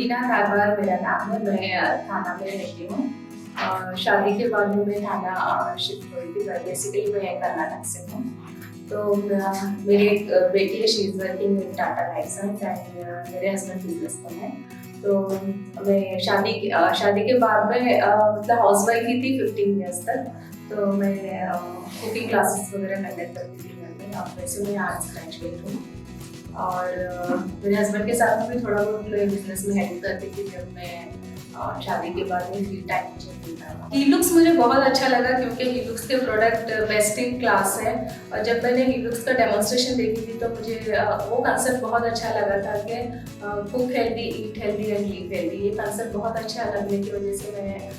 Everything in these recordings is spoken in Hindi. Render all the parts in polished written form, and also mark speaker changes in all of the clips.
Speaker 1: रुबीना नागवार मेरा नाम है। मैं थाना में रहती हूँ और शादी के बाद में मैं थाना शिफ्ट हुई थी। बेसिकली मैं कर्नाटक से हूँ। तो मेरी एक बेटी है, she is working in Tata licence and मेरे हस्बैंड बिजनेसमैन हैं। तो मैं शादी के बाद में मतलब हाउस वाइफ ही थी 15 ईयर्स तक। तो मैं कुकिंग क्लासेस वगैरह कंडक्ट करती थी घर में। अब वैसे मैं आर्ट्स ग्रेजुएट हूँ और मेरे हस्बैंड के साथ में भी थोड़ा बहुत बिजनेस में हेल्प करती थी जब मैं शादी के बाद में फ्री टाइम मुझे मिलता था। हीलुक्स मुझे बहुत अच्छा लगा क्योंकि हीलुक्स के प्रोडक्ट बेस्ट इन क्लास है। और जब मैंने हीलुक्स का डेमोन्स्ट्रेशन देखी थी तो मुझे वो कंसेप्ट बहुत अच्छा लगा था कि cook healthy, eat healthy and live healthy. ये कंसेप्ट बहुत अच्छा लगने की वजह से मैंने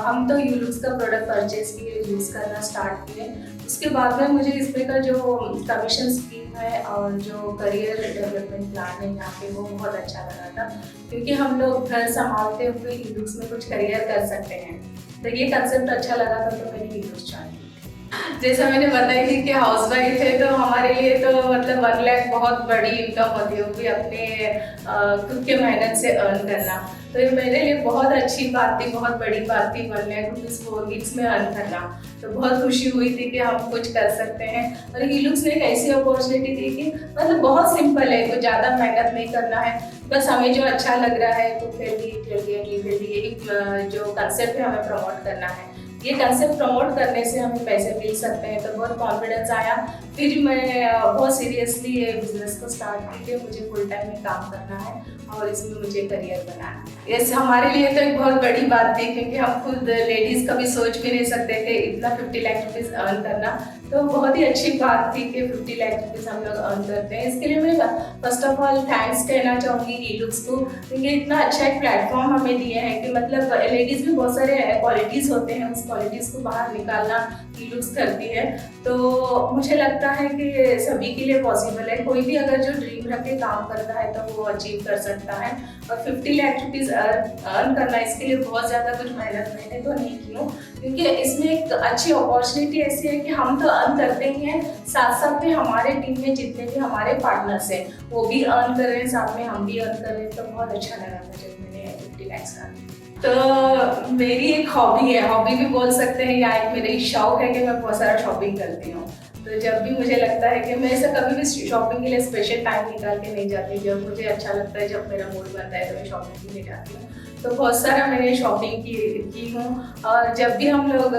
Speaker 1: हम तो हीलुक्स का प्रोडक्ट परचेज किए, यूज़ करना स्टार्ट किए। उसके बाद में मुझे इसमें का जो कमीशन स्कीम है और जो करियर डेवलपमेंट प्लान है यहाँ पे वो बहुत अच्छा लगा था क्योंकि हम लोग घर संभालते हुए हीलुक्स में कुछ करियर कर सकते हैं। तो ये कंसेप्ट अच्छा लगा था तो मैंने हीलुक्स ज्वाइन की। जैसा मैंने बताई थी कि हाउस वाइफ है तो हमारे लिए तो मतलब 1 लाख बहुत बड़ी इनकम होती है, वो भी अपने खुद के मेहनत से अर्न करना। तो ये मेरे लिए बहुत अच्छी बात थी, बहुत बड़ी बात थी 1 लाख रुपीज़ 4 वीक्स में अर्न करना। तो बहुत खुशी हुई थी कि हम कुछ कर सकते हैं। और हीलुक्स ने एक ऐसी अपॉर्चुनिटी दी कि मतलब बहुत सिंपल है, कुछ ज़्यादा मेहनत नहीं करना है, बस हमें जो अच्छा लग रहा है cook healthy, eat healthy and live healthy, यही जो कंसेप्ट है हमें प्रमोट करना है। ये कंसेप्ट प्रमोट करने से हमें पैसे मिल सकते हैं तो बहुत कॉन्फिडेंस आया। फिर मैं बहुत सीरियसली ये बिजनेस को स्टार्ट की कि मुझे फुल टाइम में काम करना है और इसमें मुझे करियर बनाना है। ये हमारे लिए तो एक बहुत बड़ी बात थी क्योंकि हम खुद लेडीज़ कभी सोच भी नहीं सकते थे इतना 50 लाख रुपीज़ अर्न करना। तो बहुत ही अच्छी बात थी कि 50 लाख रुपीज़ हम लोग अर्न करते हैं। इसके लिए मैं फर्स्ट ऑफ ऑल थैंक्स कहना चाहूँगी हीलुक्स को क्योंकि इतना अच्छा एक प्लेटफॉर्म हमें दिए हैं कि मतलब लेडीज़ भी बहुत सारे क्वालिटीज़ होते हैं, उस क्वालिटीज़ को बाहर निकालना हीलुक्स करती है। तो मुझे लगता है कि सभी के लिए पॉसिबल है, कोई भी अगर जो ड्रीम रख के काम करता है तो वो अचीव कर सकता है। और 50 लाख रुपीज़ अर्न करना, इसके लिए बहुत ज़्यादा कुछ मेहनत मैंने तो नहीं की हूँ क्योंकि इसमें एक अच्छी अपॉर्चुनिटी ऐसी है कि हम तो अर्न करते ही हैं, साथ साथ में हमारे टीम में जितने भी हमारे पार्टनर्स हैं वो भी अर्न कर रहे हैं, साथ में हम भी अर्न कर रहे हैं। तो बहुत अच्छा लगा था जब मैंने 50 लाख अर्न। तो मेरी एक हॉबी है, हॉबी भी बोल सकते हैं या एक मेरी शौक है कि मैं बहुत सारा शॉपिंग करती हूँ। तो जब भी मुझे लगता है कि मैं ऐसा कभी भी शॉपिंग के लिए स्पेशल टाइम निकाल के नहीं जाती, जब मुझे अच्छा लगता है, जब मेरा मूड बनता है तो मैं शॉपिंग के लिए जाती हूँ। तो बहुत सारा मैंने शॉपिंग की हूँ। और जब भी हम लोग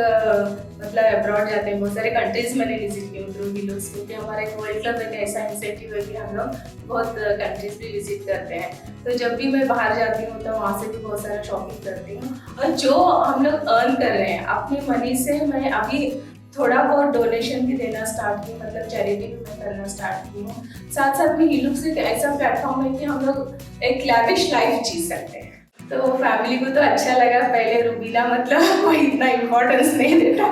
Speaker 1: मतलब अब्रॉड जाते हैं, बहुत सारे कंट्रीज़ मैंने विजिट की हूँ थ्रू हीलुक्स क्योंकि हमारा एक वर्ल्ड क्लब एक ऐसा इंसेंटिव है कि हम लोग बहुत कंट्रीज़ भी विजिट करते हैं। तो जब भी मैं बाहर जाती हूँ तो वहाँ से भी बहुत सारा शॉपिंग करती हूँ। और जो हम लोग अर्न कर रहे हैं अपनी मनी से, मैं अभी थोड़ा बहुत डोनेशन भी देना स्टार्ट की, मतलब चैरिटी भी मैं करना स्टार्ट की हूँ। साथ साथ में हीलुक्स एक ऐसा प्लेटफॉर्म है कि हम लोग एक लैविश लाइफ जी सकते हैं। तो फैमिली को तो अच्छा लगा। पहले रुबीना मतलब कोई इतना इम्पोर्टेंस नहीं देता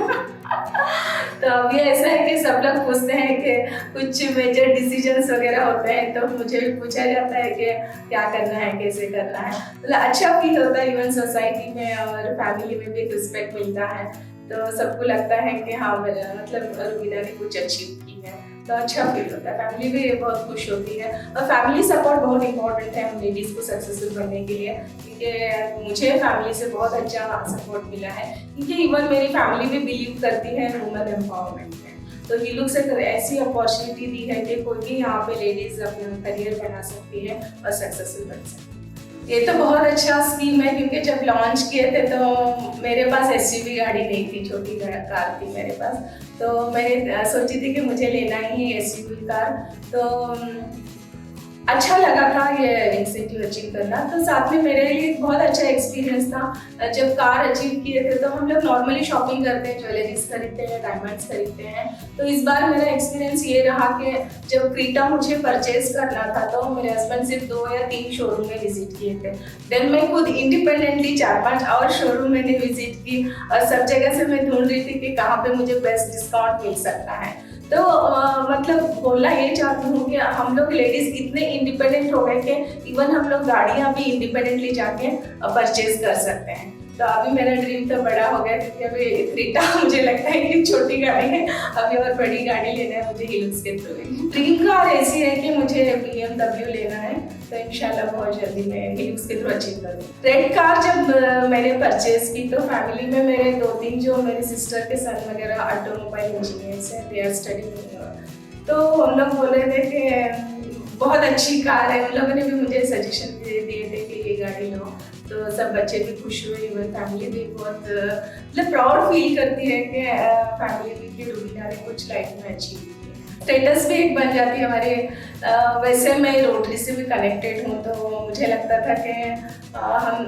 Speaker 1: तो अभी ऐसा है कि सब लोग पूछते हैं कि कुछ मेजर डिसीजंस वगैरह होते हैं तो मुझे भी पूछा जाता है कि क्या करना है, कैसे करना है। मतलब अच्छा फील होता है, इवन सोसाइटी में और फैमिली में भी रिस्पेक्ट मिलता है। तो सबको लगता है कि हाँ मेरा मतलब रुबीना ने कुछ अचीव की है, तो अच्छा फील होता है। फैमिली भी बहुत खुश होती है और फैमिली सपोर्ट बहुत इंपॉर्टेंट है हम लेडीज़ को सक्सेसफुल बनने के लिए क्योंकि मुझे फैमिली से बहुत अच्छा सपोर्ट मिला है क्योंकि इवन मेरी फैमिली भी बिलीव करती है वुमेन एम्पावरमेंट में। तो हीलुक्स एक ऐसी अपॉर्चुनिटी दी है कि कोई भी यहाँ पे लेडीज़ अपना करियर बना सकती है और सक्सेसफुल बन सकती है। ये तो बहुत अच्छा स्कीम है क्योंकि जब लॉन्च किए थे तो मेरे पास एसयूवी गाड़ी नहीं थी, छोटी कार थी मेरे पास। तो मैंने सोची थी कि मुझे लेना ही है एसयूवी कार। तो अच्छा लगा था ये इंसेंटिव अचीव करना। तो साथ में मेरे लिए बहुत अच्छा एक्सपीरियंस था। जब कार अचीव किए थे तो हम लोग नॉर्मली शॉपिंग करते हैं, ज्वेलरीज खरीदते हैं, डायमंड्स खरीदते हैं। तो इस बार मेरा एक्सपीरियंस ये रहा कि जब क्रीटा मुझे परचेज करना था तो मेरे हस्बैंड सिर्फ 2 या 3 शोरूम में विजिट किए थे। देन मैं खुद इंडिपेंडेंटली 4-5 और शोरूम मैंने विजिट की और सब जगह से मैं ढूंढ रही थी कि कहाँ पे मुझे बेस्ट डिस्काउंट मिल सकता है। तो मतलब बोलना ये चाहती हूँ कि हम लोग लेडीज़ इतने इंडिपेंडेंट हो गए कि इवन हम लोग गाड़ियाँ भी इंडिपेंडेंटली जाके परचेज कर सकते हैं। तो अभी मेरा ड्रीम तो बड़ा हो गया, क्योंकि अभी क्रेटा मुझे लगता है कि छोटी गाड़ी है, अभी और बड़ी गाड़ी लेना है मुझे हिलुक्स के थ्रू। ड्रीम कार ऐसी है कि मुझे BMW लेना है, तो इंशाल्लाह बहुत जल्दी मैं हिलुक्स के थ्रू अचीव करूँ। रेड कार जब मैंने परचेज की तो फैमिली में मेरे 2-3 जो मेरी सिस्टर के सन वगैरह ऑटोमोबाइल इंजीनियर्स हैं, दे आर स्टडीइंग, तो हम लोग बोल रहे थे कि बहुत अच्छी कार है। उन लोगों ने भी मुझे सजेशन दिए थे कि ये गाड़ी लो, तो सब बच्चे भी खुश हुए, इवन फैमिली भी बहुत मतलब प्राउड फील करती है कि फैमिली की रुबीना ने कुछ लाइफ में अचीव किया। स्टेटस भी एक बन जाती है हमारे। वैसे मैं रोटरी से भी कनेक्टेड हूँ, तो मुझे लगता था कि हम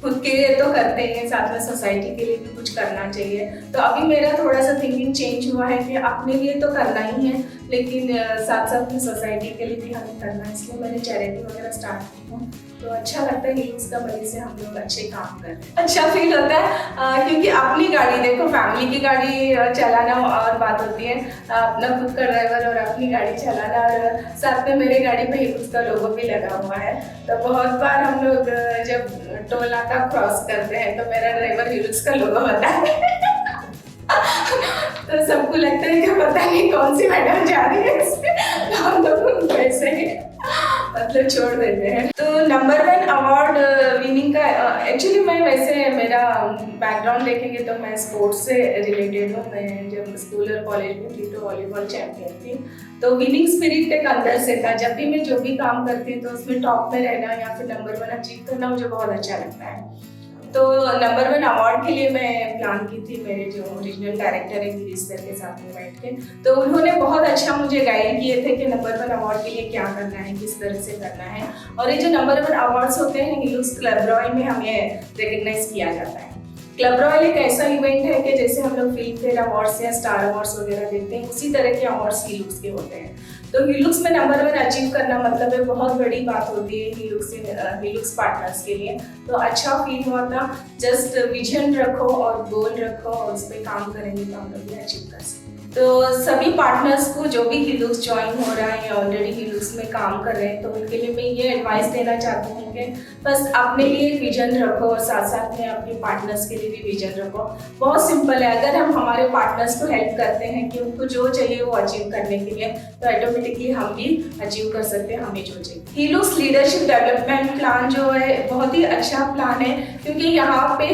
Speaker 1: खुद के लिए तो करते हैं, साथ में सोसाइटी के लिए भी कुछ करना चाहिए। तो अभी मेरा थोड़ा सा थिंकिंग चेंज हुआ है कि अपने लिए तो करना ही है, लेकिन साथ साथ में सोसाइटी के लिए भी हमें करना है, इसलिए मैंने चैरिटी वगैरह स्टार्ट की हूँ। तो अच्छा लगता है कि उसका वजह से हम लोग अच्छे काम कर रहे हैं, अच्छा फील होता है, क्योंकि अपनी गाड़ी देखो, फैमिली की गाड़ी चलाना और बात होती है, अपना खुद का ड्राइवर और अपनी गाड़ी चलाना, और साथ में मेरे गाड़ी पे ही उसका लोगो भी लगा हुआ है। तो बहुत बार हम लोग जब टोल नाका क्रॉस करते हैं तो मेरा ड्राइवर हिलुक्स का लोगो होता है तो सबको लगता है कि पता नहीं कौन सी मैडम जा रही है इसमें, तो हम लोग वैसे ही मतलब छोड़ देते हैं। तो नंबर 1 अवार्ड विनिंग का एक्चुअली मैं वैसे मेरा बैकग्राउंड देखेंगे तो मैं स्पोर्ट्स से रिलेटेड हूँ। मैं जब स्कूल और कॉलेज में थी तो वॉलीबॉल चैंपियन थी, तो विनिंग स्पिरिट एक अंदर से था। जब भी मैं जो भी काम करती हूँ तो उसमें टॉप में रहना या फिर नंबर 1 अचीव करना मुझे बहुत अच्छा लगता है। तो नंबर 1 अवार्ड के लिए मैं प्लान की थी, मेरे जो ओरिजिनल डायरेक्टर है गिरीश सर के साथ में बैठ के, तो उन्होंने बहुत अच्छा मुझे गाइड किए थे कि नंबर 1 अवार्ड के लिए क्या करना है, किस तरह से करना है। और ये जो नंबर 1 अवार्ड्स होते हैं हिलुक्स क्लब रॉयल में हमें रिकग्नाइज किया जाता है। क्लब रॉयल एक ऐसा इवेंट है कि जैसे हम लोग फिल्म फेयर अवार्ड्स या स्टार अवार्ड्स वगैरह देते हैं, उसी तरह के अवार्ड्स हिलुक्स के होते हैं। तो हिलुक्स में नंबर 1 अचीव करना मतलब है बहुत बड़ी बात होती है हिलुक्स पार्टनर्स के लिए। तो अच्छा फील हुआ था। जस्ट विजन रखो और गोल रखो और उस पर काम करेंगे तो हम लोग अचीव कर सकते हैं। तो सभी पार्टनर्स को जो भी हिलुक्स ज्वाइन हो रहा है या ऑलरेडी हिलुक्स में काम कर रहे हैं, तो उनके लिए मैं ये एडवाइस देना चाहती हूँ कि बस अपने लिए एक विजन रखो और साथ साथ में अपने पार्टनर्स के लिए भी विजन रखो। बहुत सिंपल है, अगर हम हमारे पार्टनर्स को हेल्प करते हैं कि उनको जो चाहिए वो अचीव करने के लिए, तो ऑटोमेटिकली हम भी अचीव कर सकते हैं हमें जो चाहिए। हिलुक्स लीडरशिप डेवलपमेंट प्लान जो है बहुत ही अच्छा प्लान है, क्योंकि यहाँ पे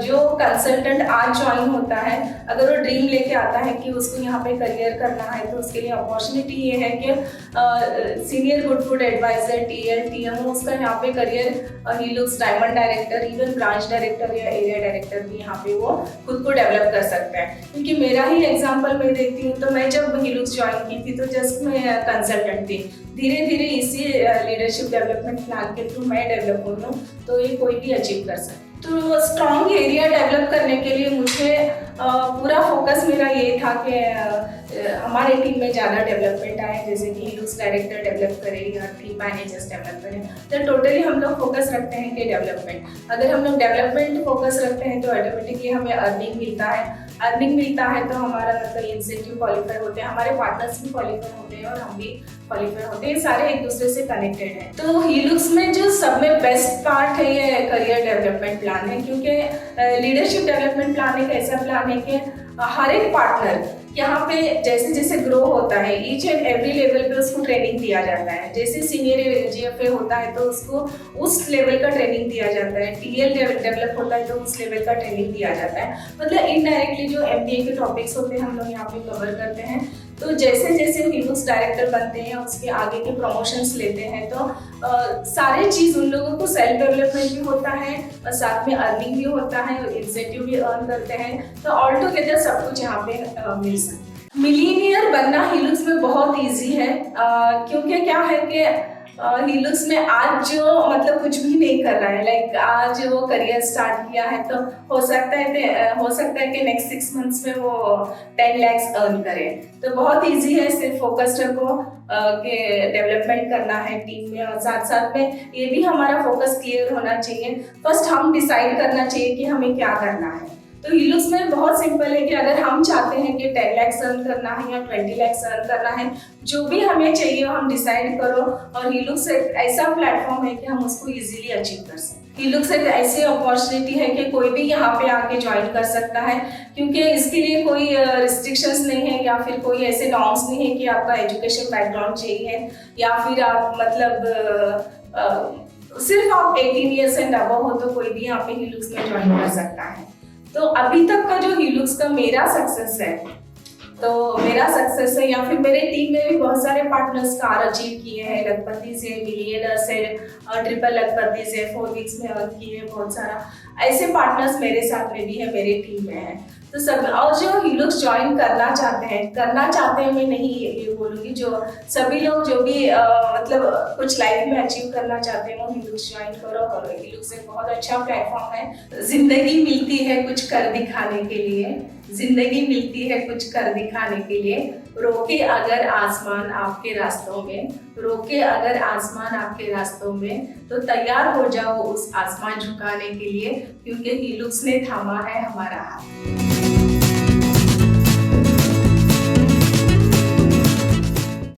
Speaker 1: जो कंसल्टेंट आज ज्वाइन होता है, अगर वो ड्रीम लेके आता है कि उसको यहाँ पे करियर करना है, तो उसके लिए अपॉर्चुनिटी ये है कि senior good food adviser TL TMO उसका यहाँ पे करियर, हिलुक्स diamond director, even branch director या एरिया डायरेक्टर भी यहाँ पे वो खुद को डेवलप कर सकता है। क्योंकि मेरा ही एग्जांपल मैं देती हूँ, तो मैं जब हिलुक्स ज्वाइन की थी तो जस्ट मैं कंसल्टेंट थी, धीरे धीरे इसी लीडरशिप डेवलपमेंट प्लान के थ्रू मैं डेवलप हो रहा हूँ, तो ये कोई भी अचीव कर सकता है। तो स्ट्रॉन्ग एरिया डेवलप करने के लिए मुझे पूरा फोकस मेरा ये था कि हमारे टीम में ज़्यादा डेवलपमेंट आए, जैसे कि हिलुक्स डायरेक्टर डेवलप करें या टीम मैनेजर्स डेवलप करें। तो टोटली हम लोग फोकस रखते हैं कि डेवलपमेंट, अगर हम लोग डेवलपमेंट फोकस रखते हैं तो ऑटोमेटिकली हमें अर्निंग मिलता है, तो हमारा मतलब इंसेंटिव क्वालिफाई होते हैं, हमारे पार्टनर्स भी क्वालिफाई होते हैं और हम भी क्वालिफाई होते हैं, सारे एक दूसरे से कनेक्टेड हैं। तो हिलुक्स में जो सब में बेस्ट पार्ट है ये करियर डेवलपमेंट प्लान है, क्योंकि लीडरशिप डेवलपमेंट प्लान एक ऐसा प्लान है कि हर एक पार्टनर यहाँ पे जैसे जैसे ग्रो होता है, ईच एंड एवरी लेवल पे उसको ट्रेनिंग दिया जाता है। जैसे सीनियर GFA होता है तो उसको उस लेवल का ट्रेनिंग दिया जाता है, TL डेवलप होता है तो उस लेवल का ट्रेनिंग दिया जाता है। मतलब इनडायरेक्टली जो MBA के टॉपिक्स होते हैं हम लोग यहाँ पे कवर करते हैं। तो जैसे जैसे हिलुक्स डायरेक्टर बनते हैं उसके आगे के प्रमोशंस लेते हैं, तो सारे चीज़ उन लोगों को सेल्फ डेवलपमेंट भी होता है और साथ में अर्निंग भी होता है और इंसेंटिव भी अर्न करते हैं। तो ऑल टुगेदर सब कुछ यहाँ पे मिल सकता है। मिलीनियर बनना हिलुक्स में बहुत ईजी है, क्योंकि क्या है कि हिलुक्स में आज जो मतलब कुछ भी नहीं कर रहा है, लाइक आज वो करियर स्टार्ट किया है, तो हो सकता है कि नेक्स्ट 6 मंथ्स में वो 10 lakhs अर्न करे। तो बहुत इजी है, सिर्फ फोकस रखो कि डेवलपमेंट करना है टीम में, और साथ साथ में ये भी हमारा फोकस क्लियर होना चाहिए। फर्स्ट हम डिसाइड करना चाहिए कि हमें क्या करना है। तो हिलुक्स में बहुत सिंपल है कि अगर हम चाहते हैं कि 10 lakhs अर्न करना है या 20 lakhs अर्न करना है, जो भी हमें चाहिए हम डिसाइड करो, और हिलुक्स एक ऐसा प्लेटफॉर्म है कि हम उसको इजीली अचीव कर सकते हैं। हीलुक्स एक ऐसी अपॉर्चुनिटी है कि कोई भी यहाँ पे आके ज्वाइन कर सकता है, क्योंकि इसके लिए कोई रिस्ट्रिक्शंस नहीं है या फिर कोई ऐसे नॉर्म्स नहीं है कि आपका एजुकेशन बैकग्राउंड चाहिए या फिर आप सिर्फ आप 18 ईयर्स एंड अबव हो तो कोई भी यहाँ पे हीलुक्स में ज्वाइन कर सकता है। तो अभी तक का जो हीलुक्स का मेरा सक्सेस है या फिर मेरे टीम में भी बहुत सारे पार्टनर्स कार अचीव किए हैं, लखपति से, मिलियनर से, ट्रिपल लखपति से 4 वीक्स में अर्न किए हैं। बहुत सारा ऐसे पार्टनर्स मेरे साथ में भी है, मेरे टीम में है। तो सब और जो हीलुक्स ज्वाइन करना चाहते हैं मैं नहीं ये बोलूँगी, जो सभी लोग जो भी मतलब कुछ लाइफ में अचीव करना चाहते हैं वो हीलुक्स ज्वाइन करो। और हीलुक्स एक बहुत अच्छा प्लेटफॉर्म है। जिंदगी मिलती है कुछ कर दिखाने के लिए, जिंदगी मिलती है कुछ कर दिखाने के लिए। रोके अगर आसमान आपके रास्तों में, रोके अगर आसमान आपके रास्तों में, तो तैयार हो जाओ उस आसमान झुकाने के लिए, क्योंकि हीलुक्स ने थामा है हमारा हाथ।